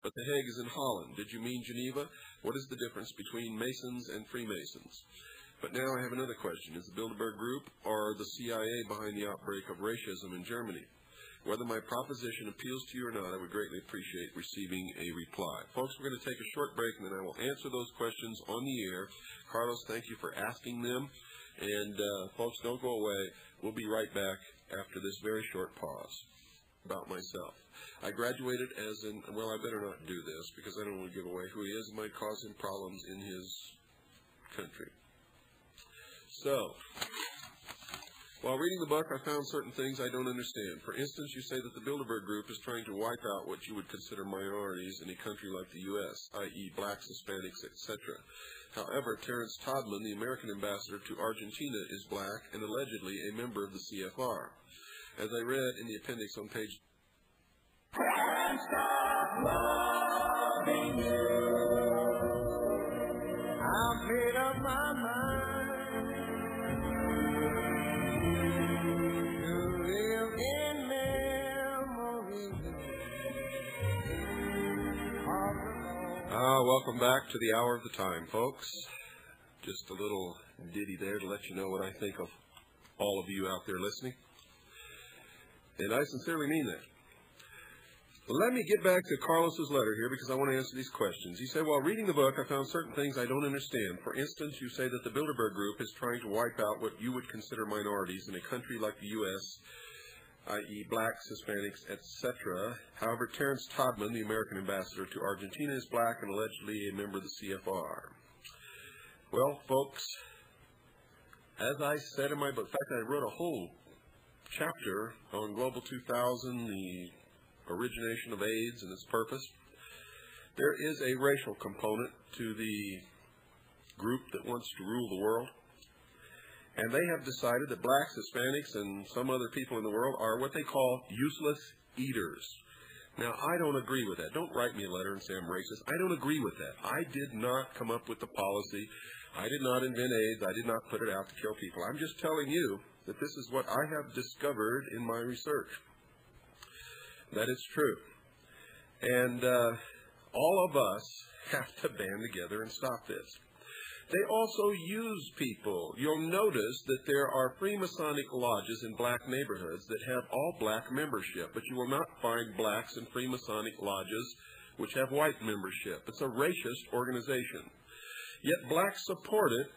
but The Hague is in Holland. Did you mean Geneva? What is the difference between Masons and Freemasons? But now I have another question. Is the Bilderberg Group or the CIA behind the outbreak of racism in Germany? Whether my proposition appeals to you or not, I would greatly appreciate receiving a reply. Folks, we're going to take a short break, and then I will answer those questions on the air. Carlos, thank you for asking them. And, folks, don't go away. We'll be right back after this very short pause. About myself. I graduated as well, I better not do this because I don't want to give away who he is. It might cause him problems in his country. So, while reading the book, I found certain things I don't understand. For instance, you say that the Bilderberg Group is trying to wipe out what you would consider minorities in a country like the U.S., i.e. blacks, Hispanics, etc. However, Terrence Todman, the American ambassador to Argentina, is black and allegedly a member of the CFR. As I read in the appendix on page... Can't stop loving you. I've made up my mind to live in memory. Welcome back to the hour of the time, folks. Just a little ditty there to let you know what I think of all of you out there listening. And I sincerely mean that. Well, let me get back to Carlos's letter here because I want to answer these questions. He said, while reading the book, I found certain things I don't understand. For instance, you say that the Bilderberg Group is trying to wipe out what you would consider minorities in a country like the U.S., i.e. blacks, Hispanics, etc. However, Terrence Todman, the American ambassador to Argentina, is black and allegedly a member of the CFR. Well, folks, as I said in my book, in fact, I wrote a whole chapter on Global 2000, the origination of AIDS and its purpose. There is a racial component to the group that wants to rule the world, and they have decided that blacks, Hispanics, and some other people in the world are what they call useless eaters. Now, I don't agree with that. Don't write me a letter and say I'm racist. I don't agree with that. I did not come up with the policy. I did not invent AIDS. I did not put it out to kill people. I'm just telling you that this is what I have discovered in my research. That it's true. And all of us have to band together and stop this. They also use people. You'll notice that there are Freemasonic lodges in black neighborhoods that have all black membership, but you will not find blacks in Freemasonic lodges which have white membership. It's a racist organization. Yet blacks support it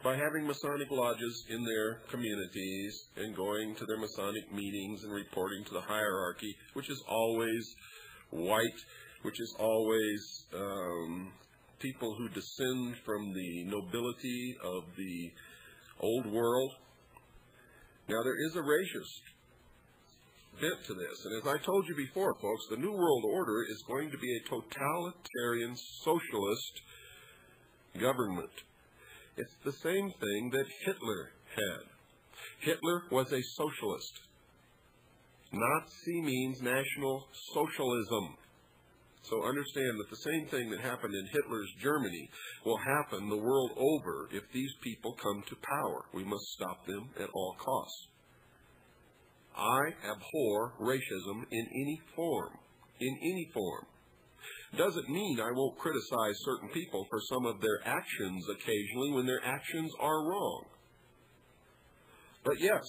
by having Masonic lodges in their communities and going to their Masonic meetings and reporting to the hierarchy, which is always white, which is always people who descend from the nobility of the old world. Now, there is a racist bent to this, and as I told you before, folks, the New World Order is going to be a totalitarian socialist government. It's the same thing that Hitler had. Hitler was a socialist. Nazi means National Socialism. So understand that the same thing that happened in Hitler's Germany will happen the world over if these people come to power. We must stop them at all costs. I abhor racism in any form. In any form. Doesn't mean I won't criticize certain people for some of their actions occasionally when their actions are wrong. But yes,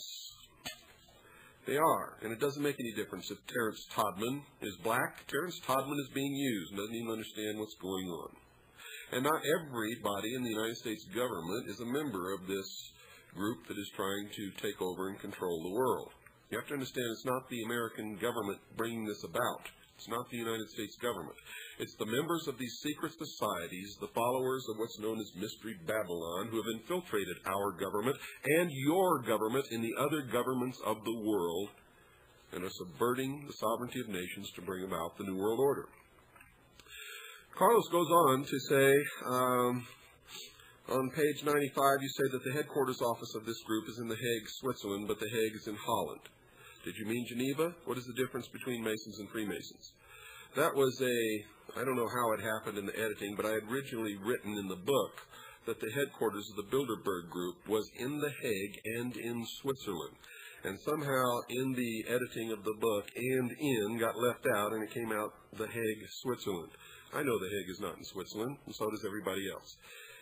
they are. And it doesn't make any difference if Terrence Todman is black. Terrence Todman is being used and doesn't even understand what's going on. And not everybody in the United States government is a member of this group that is trying to take over and control the world. You have to understand it's not the American government bringing this about. It's not the United States government. It's the members of these secret societies, the followers of what's known as Mystery Babylon, who have infiltrated our government and your government and the other governments of the world and are subverting the sovereignty of nations to bring about the New World Order. Carlos goes on to say, on page 95, you say that the headquarters office of this group is in The Hague, Switzerland, but The Hague is in Holland. Did you mean Geneva? What is the difference between Masons and Freemasons? That was I don't know how it happened in the editing, but I had originally written in the book that the headquarters of the Bilderberg Group was in The Hague and in Switzerland. And somehow in the editing of the book, "and in" got left out, and it came out The Hague, Switzerland. I know The Hague is not in Switzerland, and so does everybody else.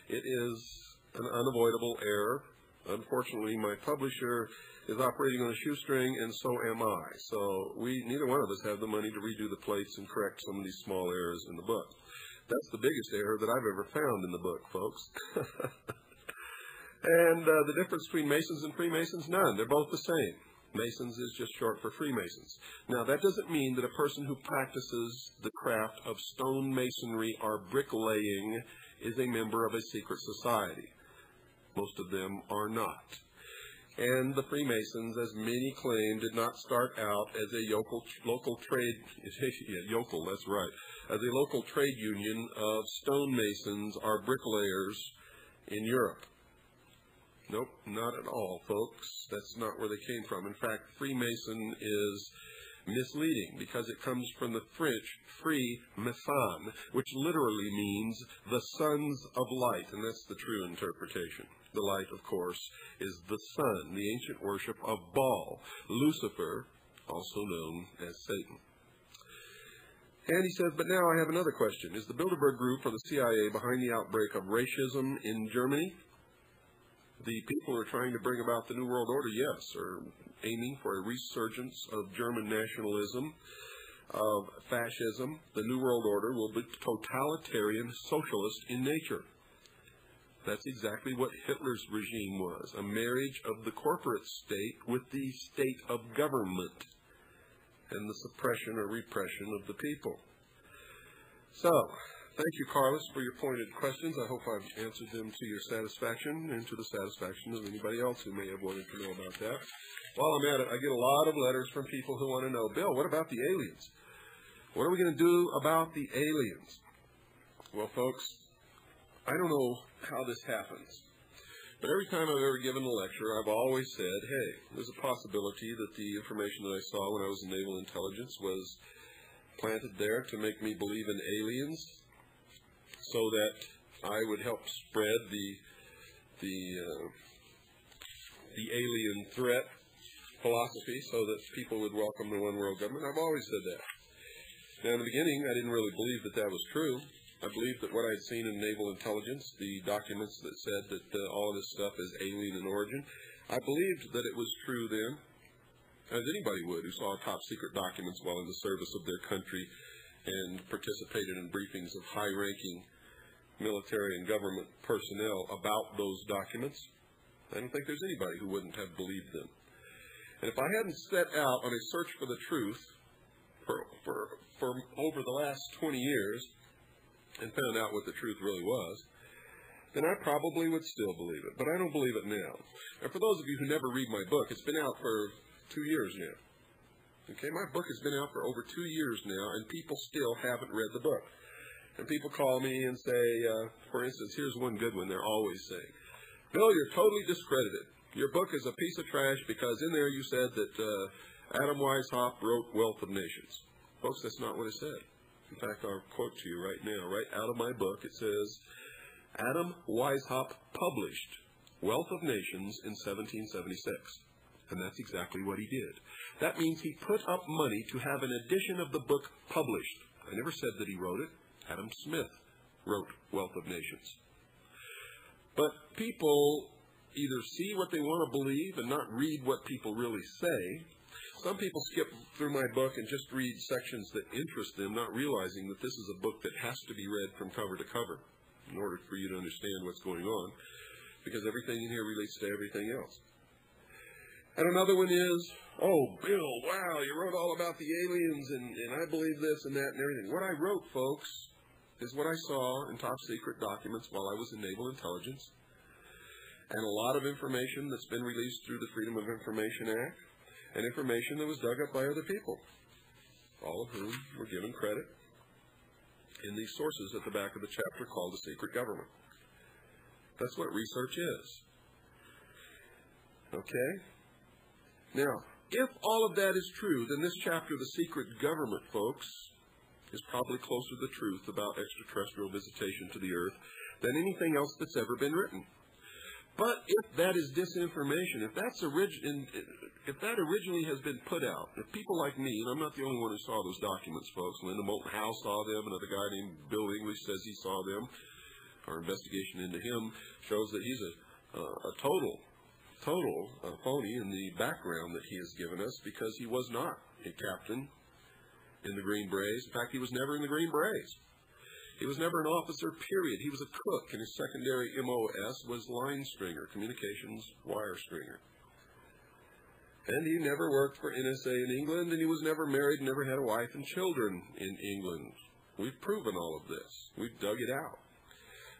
It is an unavoidable error. Unfortunately, my publisher is operating on a shoestring, and so am I. So neither one of us have the money to redo the plates and correct some of these small errors in the book. That's the biggest error that I've ever found in the book, folks. And the difference between Masons and Freemasons? None. They're both the same. Masons is just short for Freemasons. Now, that doesn't mean that a person who practices the craft of stone masonry or bricklaying is a member of a secret society. Most of them are not. And the Freemasons, as many claim, did not start out as a local trade, yokel, that's right, as a local trade union of stonemasons or bricklayers in Europe. Nope, not at all, folks. That's not where they came from. In fact, Freemason is misleading because it comes from the French free mason, which literally means the sons of light, and that's the true interpretation. The light, of course, is the sun, the ancient worship of Baal, Lucifer, also known as Satan. And he says, but now I have another question. Is the Bilderberg Group or the CIA behind the outbreak of racism in Germany? The people who are trying to bring about the New World Order, yes, are aiming for a resurgence of German nationalism, of fascism. The New World Order will be totalitarian, socialist in nature. That's exactly what Hitler's regime was, a marriage of the corporate state with the state of government and the suppression or repression of the people. So, thank you, Carlos, for your pointed questions. I hope I've answered them to your satisfaction and to the satisfaction of anybody else who may have wanted to know about that. While I'm at it, I get a lot of letters from people who want to know, Bill, what about the aliens? What are we going to do about the aliens? Well, folks, I don't know how this happens, but every time I've ever given a lecture, I've always said, hey, there's a possibility that the information that I saw when I was in Naval Intelligence was planted there to make me believe in aliens, so that I would help spread the alien threat philosophy so that people would welcome the one world government. I've always said that. Now, in the beginning, I didn't really believe that that was true. I believed that what I had seen in Naval Intelligence, the documents that said that all of this stuff is alien in origin, I believed that it was true then, as anybody would who saw top secret documents while in the service of their country and participated in briefings of high-ranking military and government personnel about those documents. I don't think there's anybody who wouldn't have believed them. And if I hadn't set out on a search for the truth for over the last 20 years and found out what the truth really was, then I probably would still believe it. But I don't believe it now. And for those of you who never read my book, it's been out for 2 years now. Okay, my book has been out for over 2 years now, and people still haven't read the book. And people call me and say, for instance, here's one good one they're always saying, Bill, you're totally discredited. Your book is a piece of trash because in there you said that Adam Weishaupt wrote Wealth of Nations. Folks, that's not what it said. In fact, I'll quote to you right now, right out of my book. It says, Adam Weishaupt published Wealth of Nations in 1776. And that's exactly what he did. That means he put up money to have an edition of the book published. I never said that he wrote it. Adam Smith wrote Wealth of Nations. But people either see what they want to believe and not read what people really say. Some people skip through my book and just read sections that interest them, not realizing that this is a book that has to be read from cover to cover in order for you to understand what's going on, because everything in here relates to everything else. And another one is, oh, Bill, wow, you wrote all about the aliens, and I believe this and that and everything. What I wrote, folks, is what I saw in top secret documents while I was in Naval Intelligence, and a lot of information that's been released through the Freedom of Information Act, and information that was dug up by other people, all of whom were given credit in these sources at the back of the chapter called The Secret Government. That's what research is. Okay? Now, if all of that is true, then this chapter, The Secret Government, folks, is probably closer to the truth about extraterrestrial visitation to the Earth than anything else that's ever been written. But if that is disinformation, if that's if that originally has been put out, if people like me, and I'm not the only one who saw those documents, folks. Linda Moulton Howe saw them. Another guy named Bill English says he saw them. Our investigation into him shows that he's a total phony in the background that he has given us, because he was not a captain in the Green Berets. In fact, he was never in the Green Berets. He was never an officer, period. He was a cook, and his secondary MOS was line stringer, communications wire stringer. And he never worked for NSA in England, and he was never married, never had a wife and children in England. We've proven all of this. We've dug it out.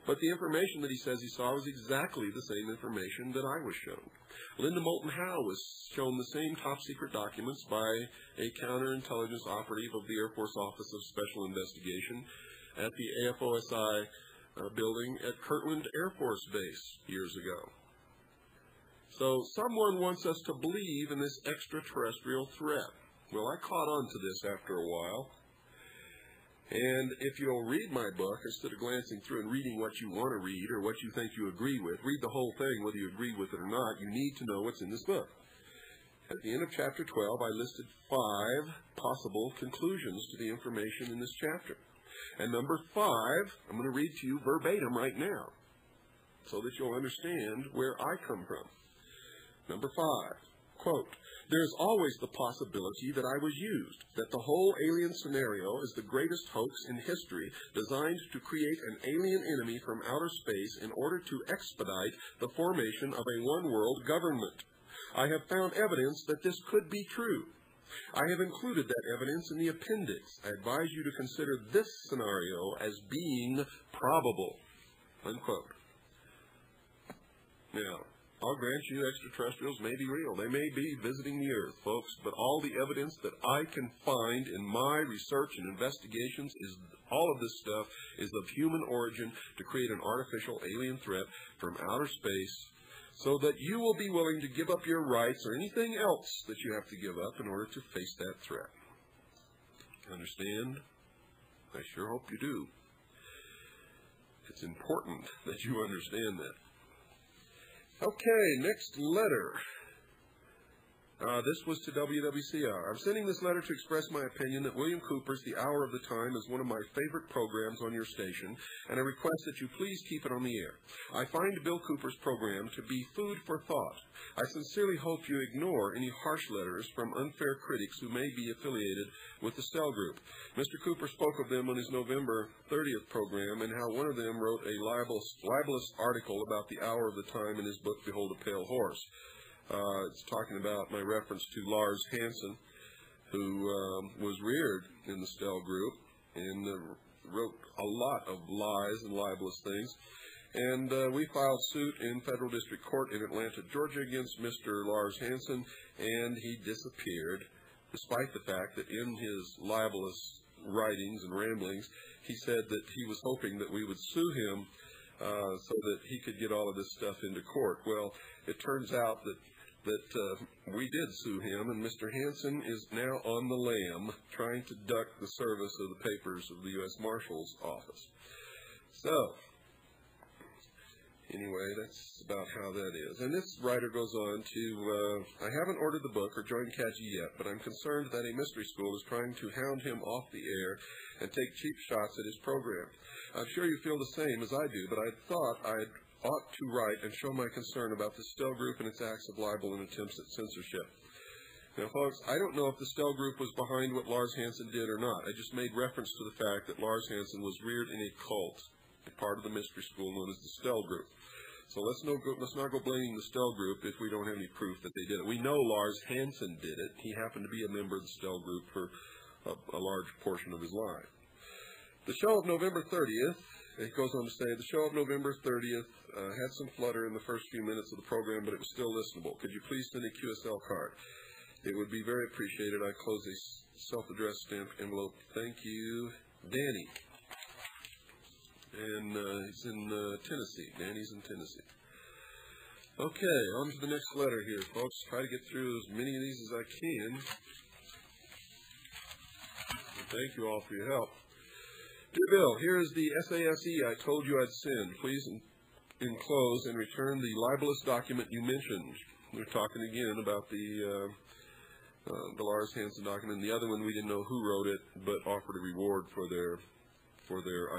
But the information that he says he saw was exactly the same information that I was shown. Linda Moulton Howe was shown the same top-secret documents by a counterintelligence operative of the Air Force Office of Special Investigation at the AFOSI building at Kirtland Air Force Base years ago. So someone wants us to believe in this extraterrestrial threat. Well, I caught on to this after a while. And if you'll read my book, instead of glancing through and reading what you want to read or what you think you agree with, read the whole thing, whether you agree with it or not. You need to know what's in this book. At the end of Chapter 12, I listed 5 possible conclusions to the information in this chapter. And number 5, I'm going to read to you verbatim right now, so that you'll understand where I come from. Number 5, quote, "There is always the possibility that I was used, that the whole alien scenario is the greatest hoax in history, designed to create an alien enemy from outer space in order to expedite the formation of a one-world government. I have found evidence that this could be true. I have included that evidence in the appendix. I advise you to consider this scenario as being probable," unquote. Now, I'll grant you extraterrestrials may be real. They may be visiting the Earth, folks, but all the evidence that I can find in my research and investigations is all of this stuff is of human origin to create an artificial alien threat from outer space, so that you will be willing to give up your rights or anything else that you have to give up in order to face that threat. Understand? I sure hope you do. It's important that you understand that. Okay, next letter. This was to WWCR. I'm sending this letter to express my opinion that William Cooper's The Hour of the Time is one of my favorite programs on your station, and I request that you please keep it on the air. I find Bill Cooper's program to be food for thought. I sincerely hope you ignore any harsh letters from unfair critics who may be affiliated with the Stell Group. Mr. Cooper spoke of them on his November 30th program, and how one of them wrote a libelous article about The Hour of the Time in his book, Behold a Pale Horse. It's talking about my reference to Lars Hansen, who was reared in the Stell Group and wrote a lot of lies and libelous things. And we filed suit in federal district court in Atlanta, Georgia, against Mr. Lars Hansen, and he disappeared, despite the fact that in his libelous writings and ramblings, he said that he was hoping that we would sue him so that he could get all of this stuff into court. Well, it turns out that we did sue him, and Mr. Hansen is now on the lam trying to duck the service of the papers of the U.S. Marshal's office. So, anyway, that's about how that is. And this writer goes on to, I haven't ordered the book or joined Kaji yet, but I'm concerned that a mystery school is trying to hound him off the air and take cheap shots at his program. I'm sure you feel the same as I do, but I thought I ought to write and show my concern about the Stell Group and its acts of libel and attempts at censorship. Now, folks, I don't know if the Stell Group was behind what Lars Hansen did or not. I just made reference to the fact that Lars Hansen was reared in a cult, a part of the mystery school known as the Stell Group. So let's not go blaming the Stell Group if we don't have any proof that they did it. We know Lars Hansen did it. He happened to be a member of the Stell Group for a large portion of his life. The show of November 30th, it goes on to say, the show of November 30th had some flutter in the first few minutes of the program, but it was still listenable. Could you please send a QSL card? It would be very appreciated. I close a self-addressed stamped envelope. Thank you, Danny. And he's in Tennessee. Danny's in Tennessee. Okay, on to the next letter here, folks. Try to get through as many of these as I can. And thank you all for your help. Dear Bill, here is the SASE I told you I'd send. Please enclose and return the libelous document you mentioned. we're talking again about the Lars Hansen document. And the other one, we didn't know who wrote it, but offered a reward for their